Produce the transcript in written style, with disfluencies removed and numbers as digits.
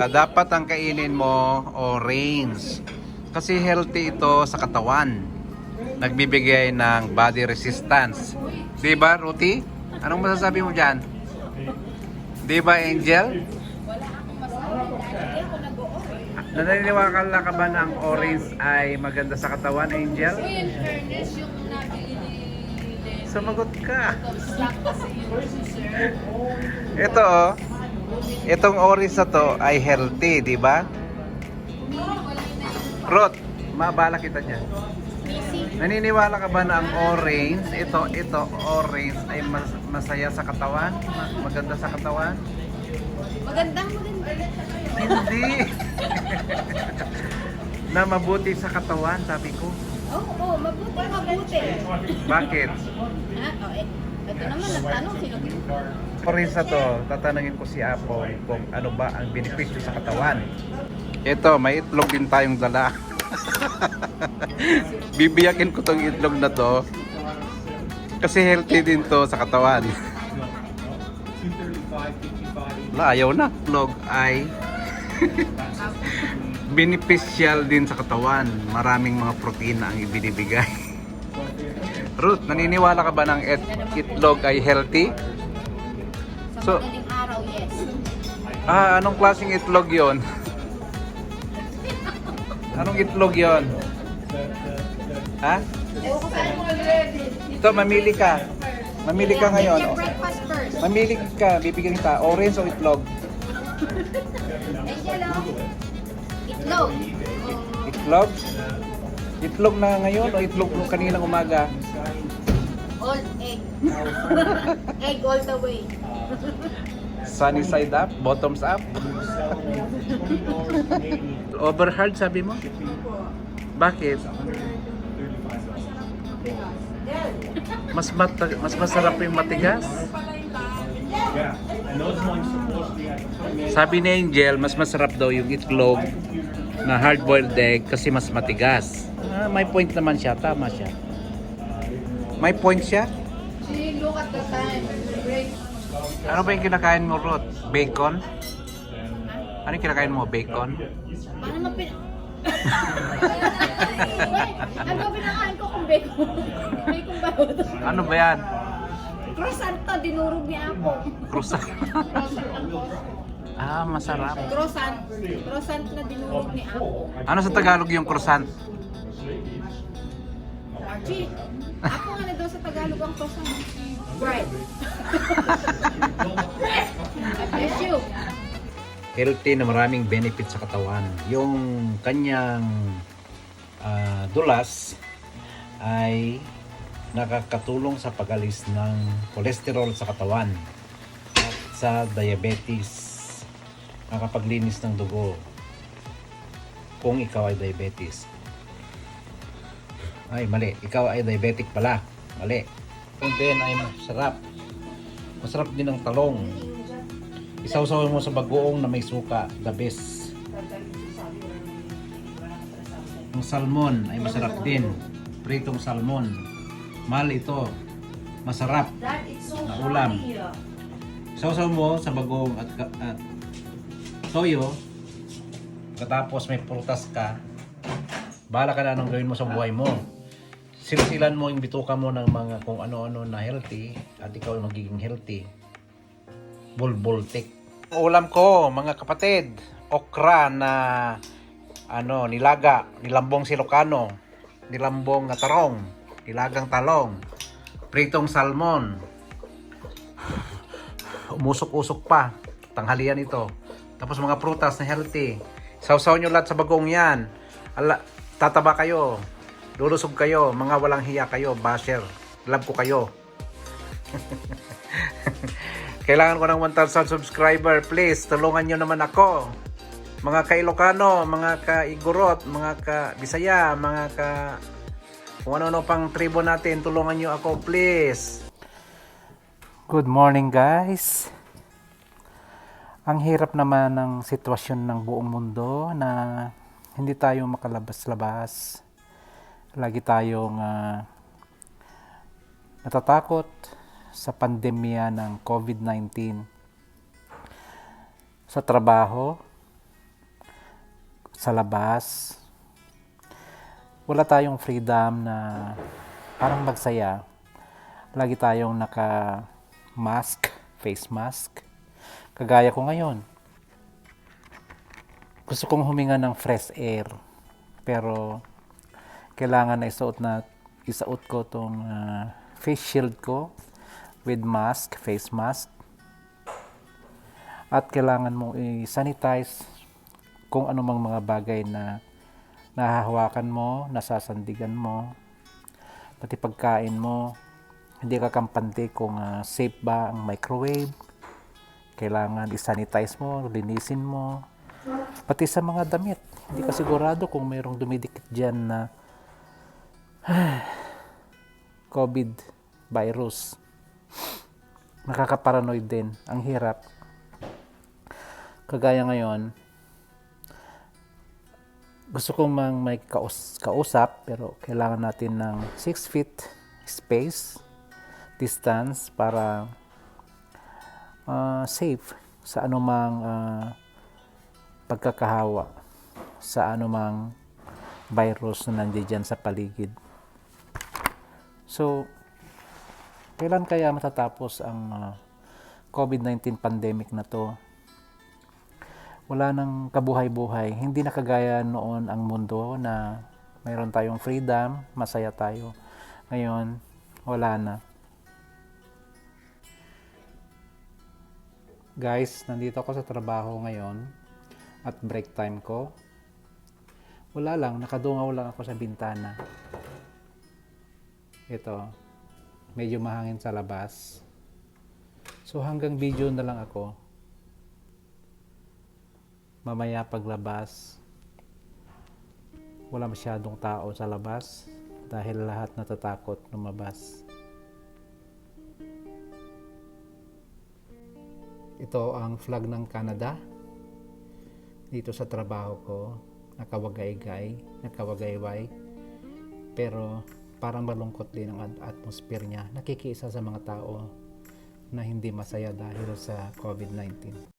pala, dapat ang kainin mo orange. Kasi healthy ito sa katawan. Nagbibigay ng body resistance. Diba, Ruti? Anong masasabi mo dyan? Diba, Angel? Wala akong masabi dahil ako nag-o-orange. Naniniwala ka ba na ang orange ay maganda sa katawan, Angel? So in fairness, yung nabili ni Lenny, Sumagot ka. stock kasi yung sir. Ito oh. Itong orange na to ay healthy, di ba? Humihiwalay na yung Ruth, mabala kita dyan. missing. Naniniwala ka ba na ang orange, ito orange ay masaya sa katawan? Maganda sa katawan? Magandang maganda. Hindi. Na mabuti sa katawan, sabi ko. Oo, mabuti. Bakit? Ha? Ito naman, nagtanong sino. Orange na to, tatanungin ko si Apo kung ano ba ang benepisyo sa katawan. Ito, may itlog din tayong dala. Bibiyakin ko tong itlog na to kasi healthy din to sa katawan. Wala, ayaw na. Itlog ay beneficial din sa katawan. Maraming mga protina ang ibinibigay. Ruth, naniniwala ka ba ng itlog ay healthy? Sa So- madaling araw, yes. Anong klaseng itlog yon? Anong itlog yon? Ha? Ito, mamili ka. Mamili ka ngayon. Your Oh. breakfast first. Mamili ka, bibigyan kita. Orange o itlog? Angelo. Itlog. Itlog? Itlog na ngayon o itlog nung kaninang umaga? All egg. Egg all the way. Sunny side up? Bottoms up? Overhard sabi mo? Bakit? Mas masarap yung matigas? Sabi ni Angel, mas masarap daw yung itlog na hard-boiled egg kasi mas matigas. May point naman siya, tama siya. May point siya? See, look at the time. Break. Ano ba yung kinakain mo, Ruth? Bacon? Ano yung kinakain mo? Bacon? Paano mapin... Ano pinakain ko kung bacon? Bacon ba ito? Ano ba yan? Croissant to, dinurog ni Apo. Croissant. Masarap. Croissant. Croissant na dinurog ni Apo. Ano sa Tagalog yung croissant? Archie, Apo nga na daw sa Tagalog ang croissant. Right. I bless you. Healthy na maraming benefit sa katawan. Yung kanyang dulas ay nakakatulong sa pag-alis ng cholesterol sa katawan at sa diabetes. Nakapaglinis ng dugo kung ikaw ay diabetes. Ay, mali. Ikaw ay diabetic pala. Mali. Kung din ay masarap. Masarap din ang talong. Isawsaw mo sa bagoong na may suka. The best. Ang salmon ay masarap din. Pritong salmon. Mahal ito. Masarap na ulam. Isawsaw mo sa bagoong at toyo. Katapos may prutas ka. Bahala ka na anong gawin mo sa buhay mo. Silsilan mo yung bituka mo ng mga kung ano-ano na healthy at ikaw ay magiging healthy. Bulbultik. Ulam ko, mga kapatid, okra na nilaga, nilambong silokano, nilambong na tarong, nilagang talong, pritong salmon. Umusok-usok pa, tanghalian ito. Tapos mga prutas na healthy. Sausaw nyo lahat sa bagong yan. Tataba kayo. Lulusog kayo. Mga walang hiya kayo. Basher. Love ko kayo. Kailangan ko ng 1,000 subscriber. Please, tulungan nyo naman ako. Mga ka-Ilocano, mga ka-Igorot, mga ka-Bisaya, mga kung ano-ano pang tribo natin, tulungan nyo ako, please. Good morning, guys. Ang hirap naman ng sitwasyon ng buong mundo na hindi tayo makalabas-labas. Lagi tayong natatakot sa pandemya ng COVID-19. Sa trabaho, sa labas. Wala tayong freedom na parang magsaya. Lagi tayong naka-mask, face mask. Kagaya ko ngayon. Gusto kong huminga ng fresh air. Pero kailangan na isuot ko tong face shield ko with mask, face mask. At kailangan mong i-sanitize kung anumang mga bagay na nahahawakan mo, nasasandigan mo, pati pagkain mo. Hindi ka kampante kung safe ba ang microwave. Kailangan i-sanitize mo, linisin mo. Pati sa mga damit. Hindi ka sigurado kung mayroong dumidikit dyan na COVID virus. Nakaka-paranoid din. Ang hirap. Kagaya ngayon, gusto kong may kausap, pero kailangan natin ng 6 feet space, distance, para safe sa anumang pagkakahawa, sa anumang virus na nandiyan sa paligid. So, kailan kaya matatapos ang COVID-19 pandemic na to? Wala nang kabuhay-buhay. Hindi na kagaya noon ang mundo na mayroon tayong freedom, masaya tayo. Ngayon, wala na. Guys, nandito ako sa trabaho ngayon at break time ko. Wala lang, nakadungaw lang ako sa bintana. Ito, medyo mahangin sa labas. So hanggang video na lang ako. Mamaya paglabas, wala masyadong tao sa labas dahil lahat natatakot lumabas. Ito ang flag ng Canada. Dito sa trabaho ko, nakawagayway. Pero parang malungkot din ang atmosphere niya. Nakikiisa sa mga tao na hindi masaya dahil sa COVID-19.